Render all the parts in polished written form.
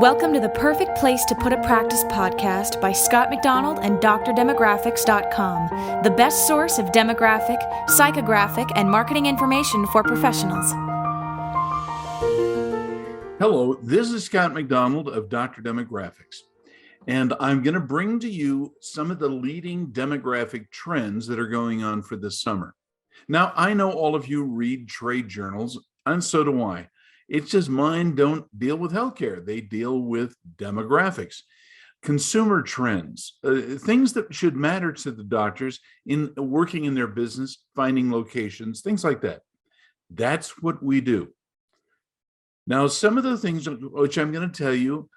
Welcome to the Perfect Place to Put a Practice podcast by Scott McDonald and DrDemographics.com, the best source of demographic, psychographic, and marketing information for professionals. Hello, this is Scott McDonald of Dr. Demographics, and I'm going to bring to you some of the leading demographic trends that are going on for this summer. Now, I know all of you read trade journals, and so do I. It's just mine don't deal with healthcare. They deal with demographics, consumer trends, things that should matter to the doctors in working in their business, finding locations, things like that. That's what we do. Now, some of the things which I'm going to tell you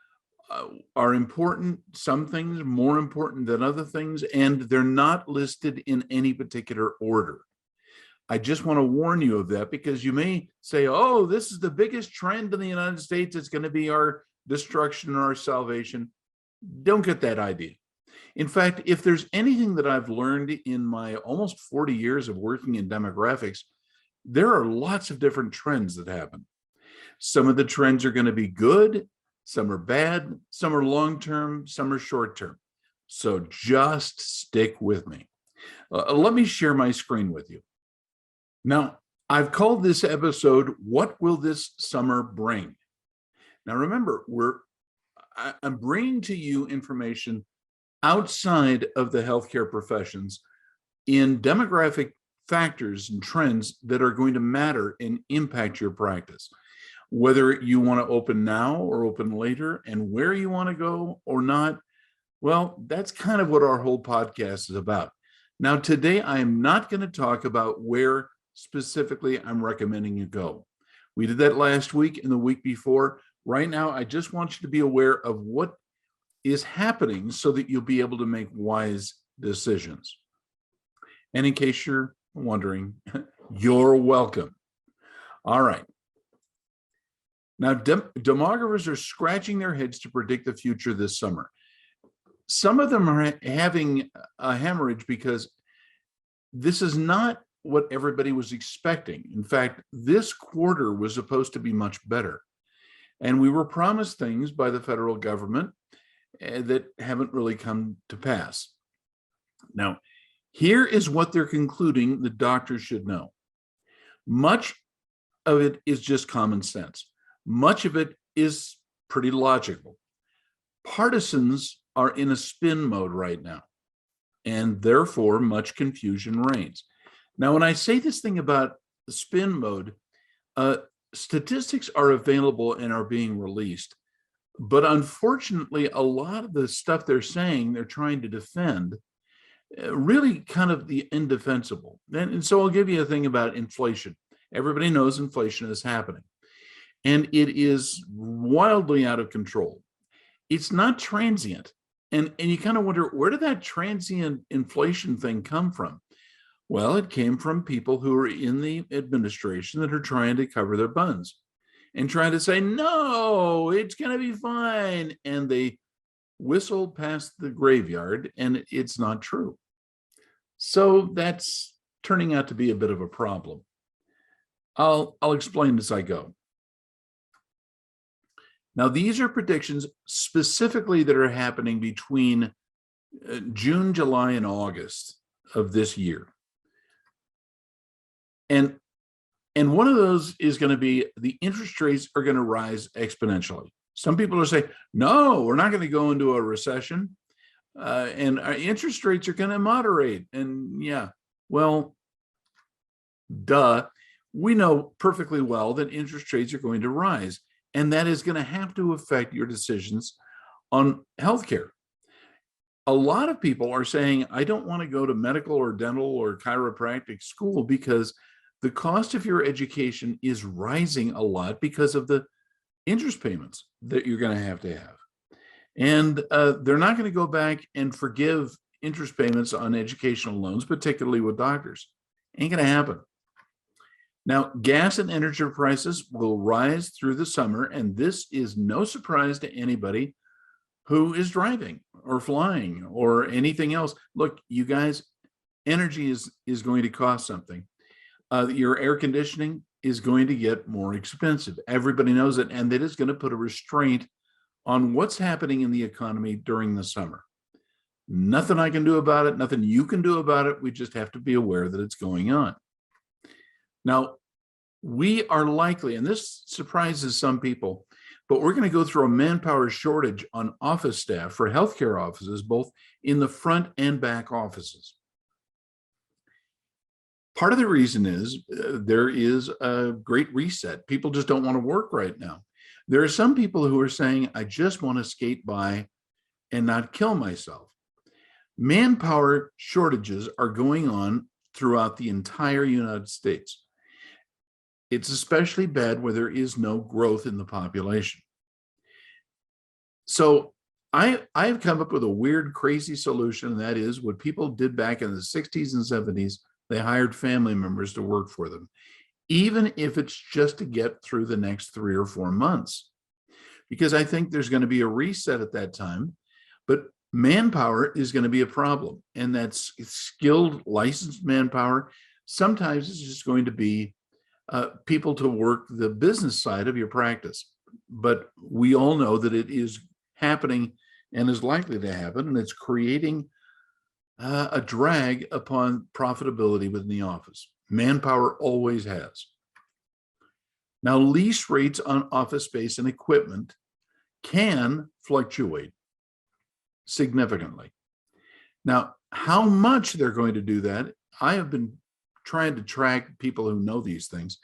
are important, some things more important than other things, and they're not listed in any particular order. I just want to warn you of that because you may say, oh, this is the biggest trend in the United States. It's going to be our destruction or our salvation. Don't get that idea. In fact, if there's anything that I've learned in my almost 40 years of working in demographics, there are lots of different trends that happen. Some of the trends are going to be good, some are bad, some are long-term, some are short-term. So just stick with me. Let me share my screen with you. Now, I've called this episode, What Will This Summer Bring? Now, remember, I'm bringing to you information outside of the healthcare professions in demographic factors and trends that are going to matter and impact your practice. Whether you want to open now or open later and where you want to go or not, well, that's kind of what our whole podcast is about. Now, today, I am not going to talk about where specifically I'm recommending you go. We did that last week and the week before. Right now, I just want you to be aware of what is happening so that you'll be able to make wise decisions. And in case you're wondering, you're welcome. All right. Now, demographers are scratching their heads to predict the future this summer. Some of them are having a hemorrhage because this is not what everybody was expecting. In fact, this quarter was supposed to be much better. And we were promised things by the federal government that haven't really come to pass. Now, here is what they're concluding the doctors should know. Much of it is just common sense. Much of it is pretty logical. Partisans are in a spin mode right now, and therefore much confusion reigns. Now, when I say this thing about the spin mode, statistics are available and are being released. But unfortunately, a lot of the stuff they're saying they're trying to defend really kind of the indefensible. And so I'll give you a thing about inflation. Everybody knows inflation is happening, and it is wildly out of control. It's not transient. And you kind of wonder, where did that transient inflation thing come from? Well, it came from people who are in the administration that are trying to cover their buns and trying to say, no, it's going to be fine. And they whistle past the graveyard, and it's not true. So that's turning out to be a bit of a problem. I'll explain as I go. Now, these are predictions specifically that are happening between June, July, and August of this year. And one of those is going to be the interest rates are going to rise exponentially. Some people are saying, no, we're not going to go into a recession, and our interest rates are going to moderate. And yeah, well, duh. We know perfectly well that interest rates are going to rise, and that is going to have to affect your decisions on healthcare. A lot of people are saying, I don't want to go to medical or dental or chiropractic school because the cost of your education is rising a lot because of the interest payments that you're going to have. And they're not going to go back and forgive interest payments on educational loans, particularly with doctors. Ain't going to happen. Now, gas and energy prices will rise through the summer, and this is no surprise to anybody who is driving or flying or anything else. Look, you guys, energy is going to cost something. Your air conditioning is going to get more expensive. Everybody knows it, and that is going to put a restraint on what's happening in the economy during the summer. Nothing I can do about it, nothing you can do about it. We just have to be aware that it's going on. Now, we are likely, and this surprises some people, but we're going to go through a manpower shortage on office staff for healthcare offices, both in the front and back offices. Part of the reason is there is a great reset. People just don't want to work right now. There are some people who are saying, I just want to skate by and not kill myself. Manpower shortages are going on throughout the entire United States. It's especially bad where there is no growth in the population. So I've come up with a weird, crazy solution, and that is what people did back in the 60s and 70s. They hired family members to work for them, even if it's just to get through the next 3 or 4 months, because I think there's going to be a reset at that time. But manpower is going to be a problem, and that's skilled, licensed manpower. Sometimes it's just going to be people to work the business side of your practice. But we all know that it is happening and is likely to happen, and it's creating a drag upon profitability within the office. Manpower always has. Now, lease rates on office space and equipment can fluctuate significantly. Now, how much they're going to do that, I have been trying to track people who know these things,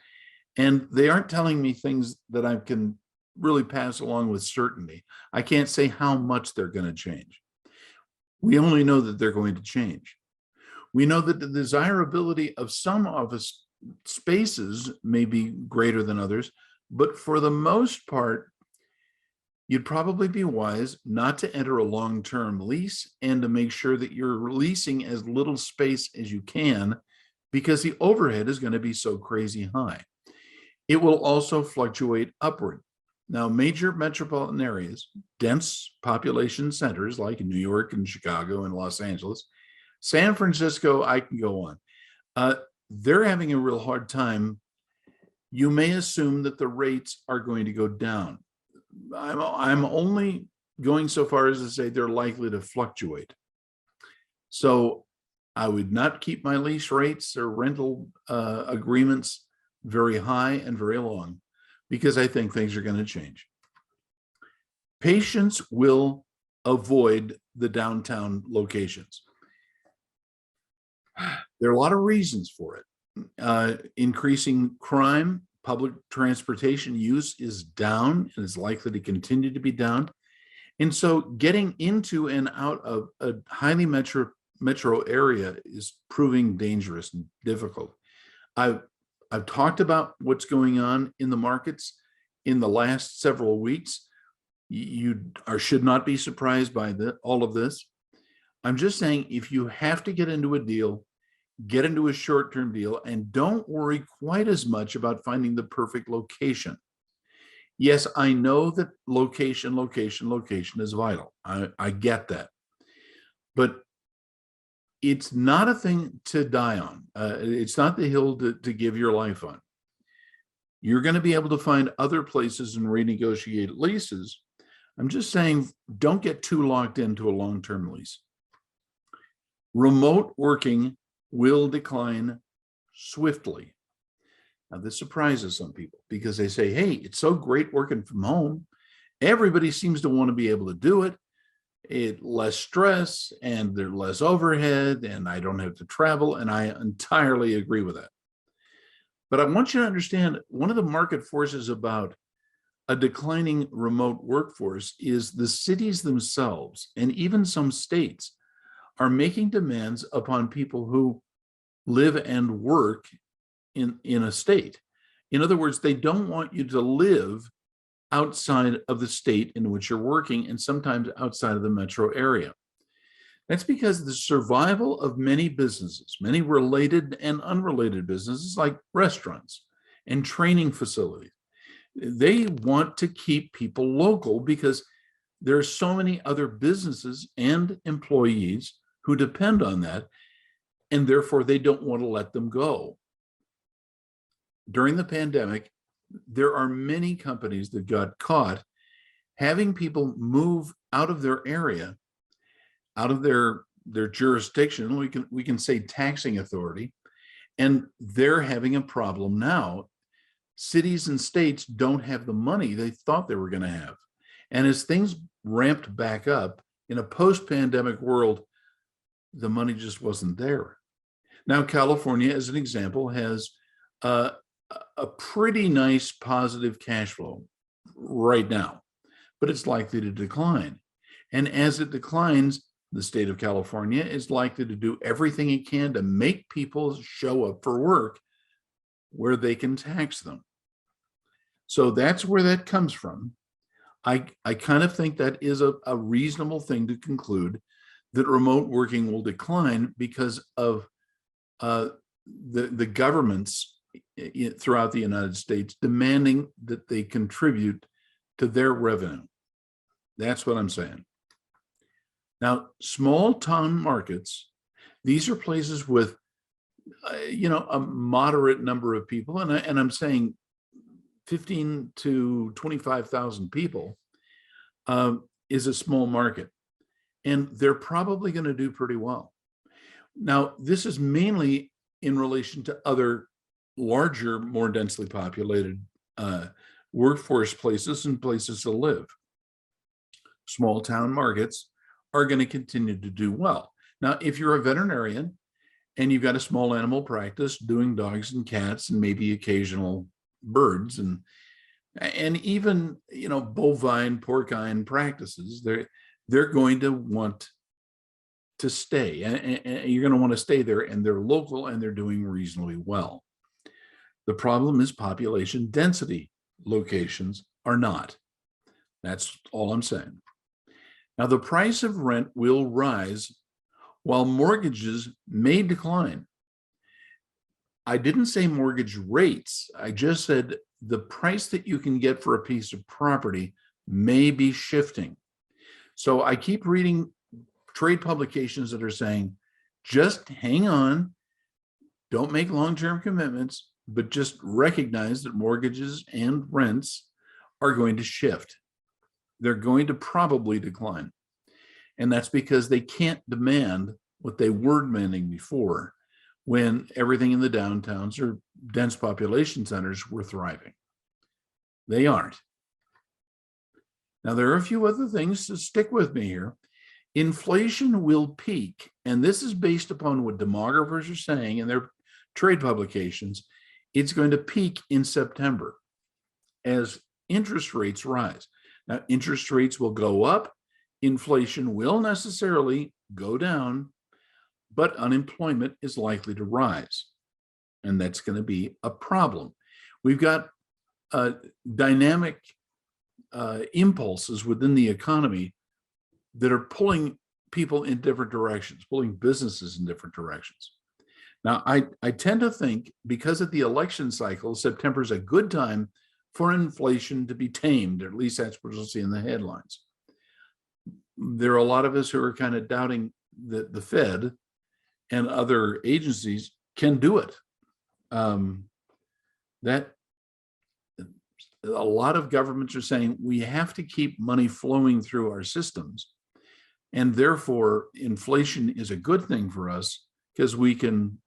and they aren't telling me things that I can really pass along with certainty. I can't say how much they're going to change. We only know that they're going to change. We know that the desirability of some office spaces may be greater than others, but for the most part, you'd probably be wise not to enter a long-term lease and to make sure that you're leasing as little space as you can, because the overhead is going to be so crazy high. It will also fluctuate upward. Now, major metropolitan areas, dense population centers like New York and Chicago and Los Angeles, San Francisco, I can go on. They're having a real hard time. You may assume that the rates are going to go down. I'm only going so far as to say they're likely to fluctuate. So I would not keep my lease rates or rental agreements very high and very long, because I think things are going to change. Patients will avoid the downtown locations. There are a lot of reasons for it. Increasing crime, public transportation use is down and is likely to continue to be down. And so getting into and out of a highly metro area is proving dangerous and difficult. I've talked about what's going on in the markets in the last several weeks. You should not be surprised by all of this. I'm just saying, if you have to get into a deal, get into a short-term deal, and don't worry quite as much about finding the perfect location. Yes, I know that location is vital. I get that. But it's not a thing to die on. It's not the hill to give your life on. You're going to be able to find other places and renegotiate leases. I'm just saying, don't get too locked into a long-term lease. Remote working will decline swiftly. Now, this surprises some people because they say, hey, it's so great working from home. Everybody seems to want to be able to do it. It less stress and there's less overhead, and I don't have to travel. And I entirely agree with that. But I want you to understand, one of the market forces about a declining remote workforce is the cities themselves, and even some states, are making demands upon people who live and work in a state. In other words, they don't want you to live outside of the state in which you're working, and sometimes outside of the metro area. That's because the survival of many businesses, many related and unrelated businesses like restaurants and training facilities, they want to keep people local because there are so many other businesses and employees who depend on that, and therefore they don't want to let them go. During the pandemic, there are many companies that got caught having people move out of their area, out of their jurisdiction, we can say taxing authority, and they're having a problem now. Cities and states don't have the money they thought they were going to have. And as things ramped back up in a post-pandemic world, the money just wasn't there. Now, California, as an example, has a pretty nice positive cash flow right now, but it's likely to decline. And as it declines, the state of California is likely to do everything it can to make people show up for work where they can tax them. So that's where that comes from. I kind of think that is a reasonable thing to conclude, that remote working will decline because of the governments throughout the United States demanding that they contribute to their revenue. That's what I'm saying. Now, small town markets, these are places with, a moderate number of people, and I'm saying 15 to 25,000 people is a small market, and they're probably going to do pretty well. Now, this is mainly in relation to other larger, more densely populated workforce places and places to live. Small town markets are going to continue to do well. Now, if you're a veterinarian and you've got a small animal practice doing dogs and cats and maybe occasional birds and even bovine, porcine practices, they're going to want to stay, and you're going to want to stay there, and they're local and they're doing reasonably well. The problem is population density locations are not. That's all I'm saying. Now, the price of rent will rise while mortgages may decline. I didn't say mortgage rates. I just said the price that you can get for a piece of property may be shifting. So I keep reading trade publications that are saying, just hang on, don't make long-term commitments, but just recognize that mortgages and rents are going to shift. They're going to probably decline. And that's because they can't demand what they were demanding before, when everything in the downtowns or dense population centers were thriving. They aren't. Now, there are a few other things to stick with me here. Inflation will peak, and this is based upon what demographers are saying in their trade publications. It's going to peak in September as interest rates rise. Now, interest rates will go up, inflation will necessarily go down, but unemployment is likely to rise, and that's going to be a problem. We've got dynamic impulses within the economy that are pulling people in different directions, pulling businesses in different directions. Now, I tend to think, because of the election cycle, September is a good time for inflation to be tamed, or at least that's what you'll see in the headlines. There are a lot of us who are kind of doubting that the Fed and other agencies can do it. That a lot of governments are saying we have to keep money flowing through our systems, and therefore inflation is a good thing for us because we can,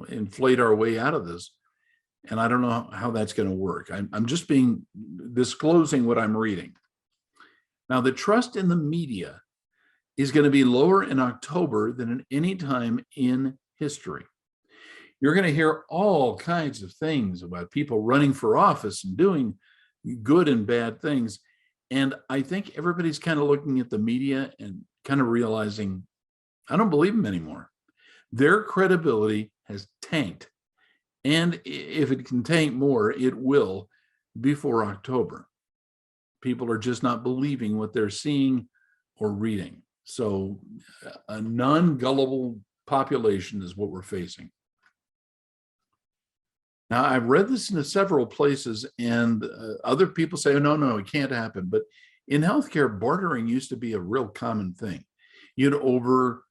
inflate our way out of this. And I don't know how that's going to work. I'm just disclosing what I'm reading. Now, the trust in the media is going to be lower in October than at any time in history. You're going to hear all kinds of things about people running for office and doing good and bad things. And I think everybody's kind of looking at the media and kind of realizing, I don't believe them anymore. Their credibility has tanked. And if it can tank more, it will before October. People are just not believing what they're seeing or reading. So a non-gullible population is what we're facing. Now, I've read this in several places, and other people say, oh, no, it can't happen. But in healthcare, bartering used to be a real common thing. You'd over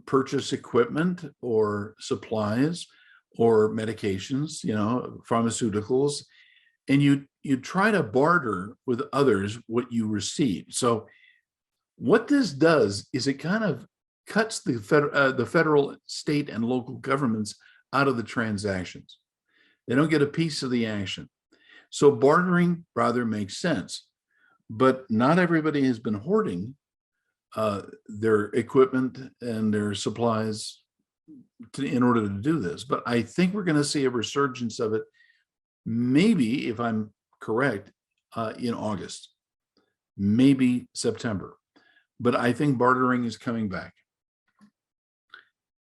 purchase equipment or supplies or medications, pharmaceuticals, and you try to barter with others what you receive. So what this does is it kind of cuts the federal, state, and local governments out of the transactions. They don't get a piece of the action. So bartering rather makes sense, but not everybody has been hoarding their equipment and their supplies in order to do this. But I think we're going to see a resurgence of it, maybe, if I'm correct, in August, maybe September. But I think bartering is coming back.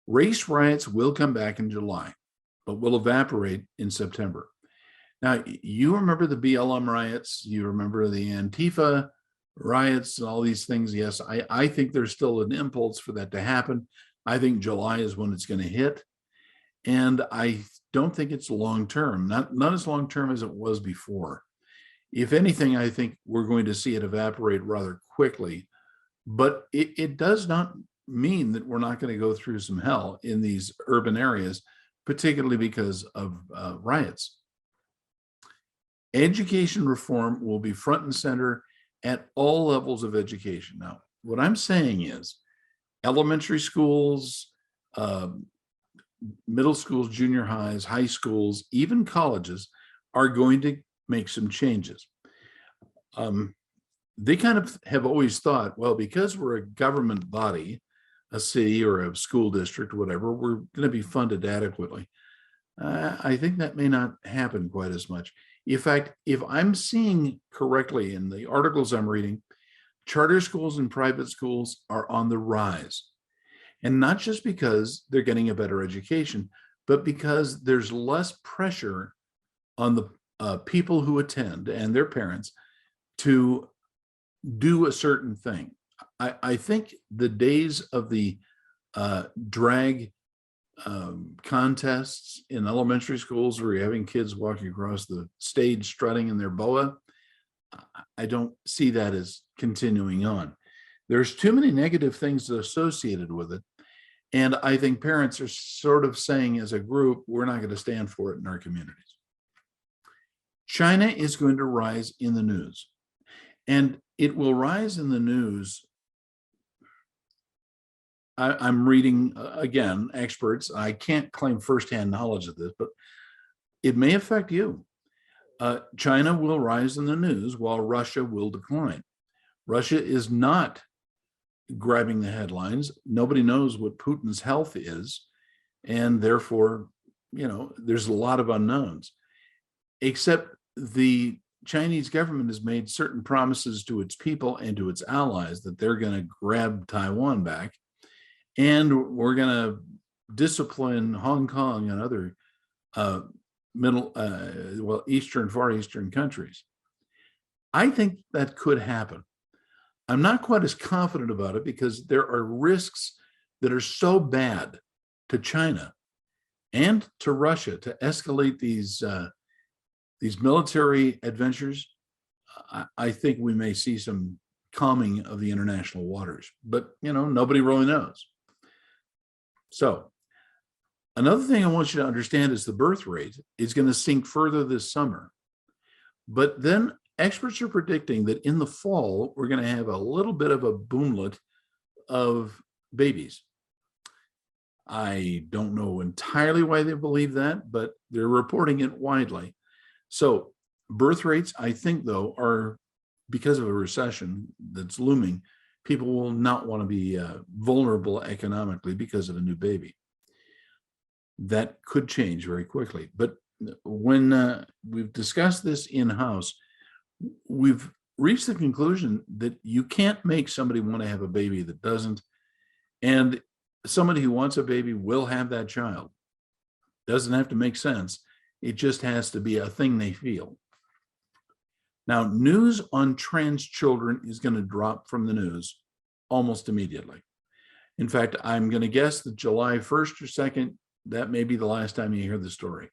Race riots will come back in July, but will evaporate in September. Now, you remember the BLM riots, you remember the Antifa riots, and all these things. Yes, I think there's still an impulse for that to happen. I think July is when it's going to hit. And I don't think it's long-term, not as long-term as it was before. If anything, I think we're going to see it evaporate rather quickly, but it does not mean that we're not going to go through some hell in these urban areas, particularly because of riots. Education reform will be front and center at all levels of education. Now, what I'm saying is elementary schools, middle schools, junior highs, high schools, even colleges are going to make some changes. They kind of have always thought, well, because we're a government body, a city or a school district or whatever, we're going to be funded adequately. I think that may not happen quite as much. In fact, if I'm seeing correctly in the articles I'm reading, charter schools and private schools are on the rise. And not just because they're getting a better education, but because there's less pressure on the people who attend and their parents to do a certain thing. I think the days of the drag contests in elementary schools where you're having kids walking across the stage strutting in their boa, I don't see that as continuing on. There's too many negative things associated with it. And I think parents are sort of saying as a group, we're not going to stand for it in our communities. China is going to rise in the news. And it will rise in the news. I'm reading, again, experts. I can't claim firsthand knowledge of this, but it may affect you. China will rise in the news while Russia will decline. Russia is not grabbing the headlines. Nobody knows what Putin's health is. And therefore, there's a lot of unknowns, except the Chinese government has made certain promises to its people and to its allies that they're going to grab Taiwan back, and we're going to discipline Hong Kong and other Far Eastern countries. I think that could happen. I'm not quite as confident about it because there are risks that are so bad to China and to Russia to escalate these military adventures. I think we may see some calming of the international waters, but nobody really knows. So another thing I want you to understand is the birth rate is going to sink further this summer. But then experts are predicting that in the fall, we're going to have a little bit of a boomlet of babies. I don't know entirely why they believe that, but they're reporting it widely. So birth rates, I think, though, are, because of a recession that's looming, people will not want to be vulnerable economically because of a new baby. That could change very quickly. But when we've discussed this in-house, we've reached the conclusion that you can't make somebody want to have a baby that doesn't. And somebody who wants a baby will have that child. Doesn't have to make sense. It just has to be a thing they feel. Now, news on trans children is going to drop from the news almost immediately. In fact, I'm going to guess that July 1st or 2nd, that may be the last time you hear the story.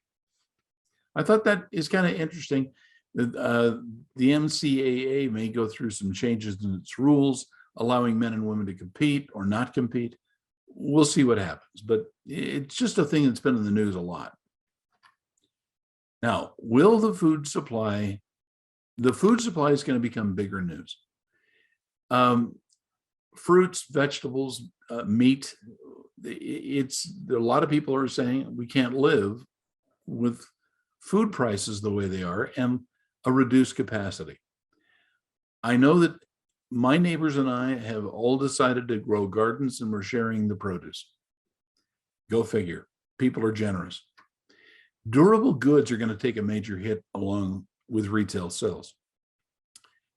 I thought that is kind of interesting. The NCAA may go through some changes in its rules, allowing men and women to compete or not compete. We'll see what happens, but it's just a thing that's been in the news a lot. Now, will the food supply is going to become bigger news. Fruits, vegetables, meat, a lot of people are saying we can't live with food prices the way they are and a reduced capacity. I know that my neighbors and I have all decided to grow gardens and we're sharing the produce. Go figure. People are generous. Durable goods are going to take a major hit along with retail sales.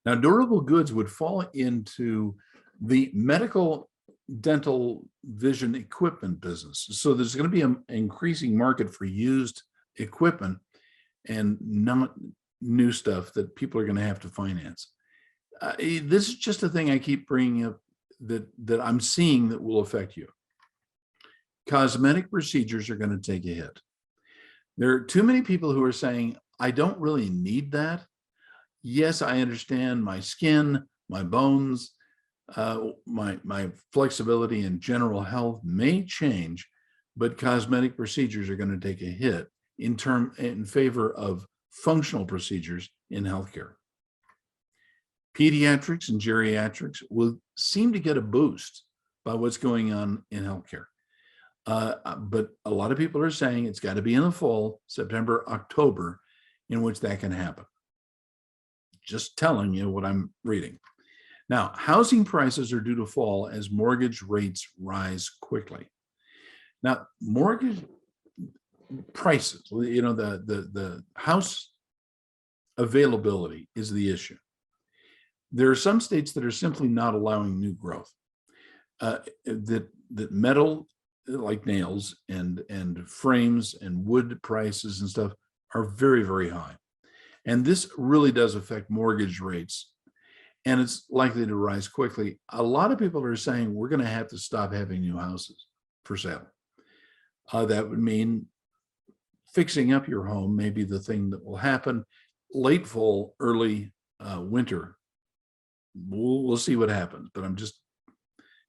Now, durable goods would fall into the medical, dental, vision equipment business. So there's going to be an increasing market for used equipment and not new stuff that people are going to have to finance. This is just a thing I keep bringing up that I'm seeing that will affect you. Cosmetic procedures are going to take a hit. There are too many people who are saying, I don't really need that. Yes, I understand my skin, my bones, my flexibility and general health may change, but cosmetic procedures are going to take a hit in favor of functional procedures in healthcare. Pediatrics and geriatrics will seem to get a boost by what's going on in healthcare. But a lot of people are saying it's got to be in the fall, September, October, in which that can happen. Just telling you what I'm reading. Now, housing prices are due to fall as mortgage rates rise quickly. Now, mortgage prices, the house availability is the issue. There are some states that are simply not allowing new growth. That metal, like nails and frames and wood prices and stuff are very, very high. And this really does affect mortgage rates, and it's likely to rise quickly. A lot of people are saying we're going to have to stop having new houses for sale. That would mean fixing up your home may be the thing that will happen late fall, early winter. We'll see what happens, but I'm just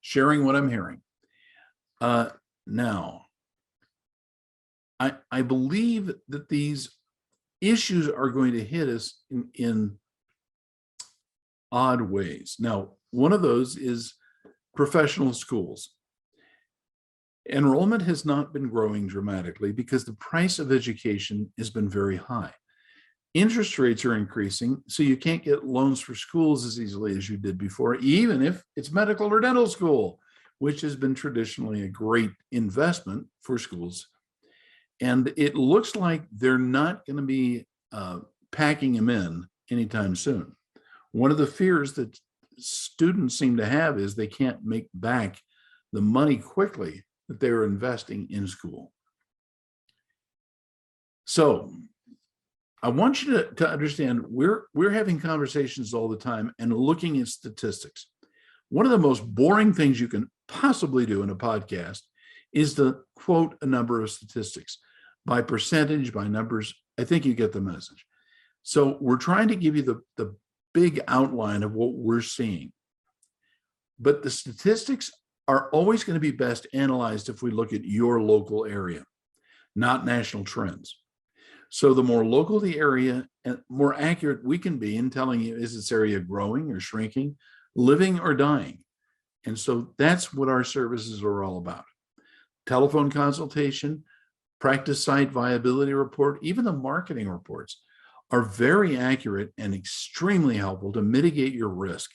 sharing what I'm hearing. Now, I believe that these issues are going to hit us in odd ways. Now, one of those is professional schools. Enrollment has not been growing dramatically because the price of education has been very high. Interest rates are increasing, so you can't get loans for schools as easily as you did before, even if it's medical or dental school, which has been traditionally a great investment for schools. And it looks like they're not going to be packing them in anytime soon. One of the fears that students seem to have is they can't make back the money quickly that they were investing in school. So I want you to understand we're having conversations all the time and looking at statistics. One of the most boring things you can possibly do in a podcast is to quote a number of statistics by percentage, by numbers. I think you get the message. So we're trying to give you the big outline of what we're seeing. But the statistics are always going to be best analyzed if we look at your local area, not national trends. So the more local the area, and more accurate we can be in telling you, is this area growing or shrinking, living or dying? And so that's what our services are all about. Telephone consultation, practice site viability report, even the marketing reports are very accurate and extremely helpful to mitigate your risk.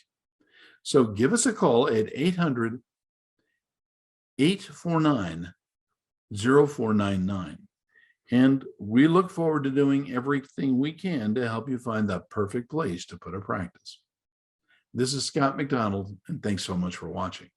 So give us a call at 800-849-0499. And we look forward to doing everything we can to help you find the perfect place to put a practice. This is Scott McDonald, and thanks so much for watching.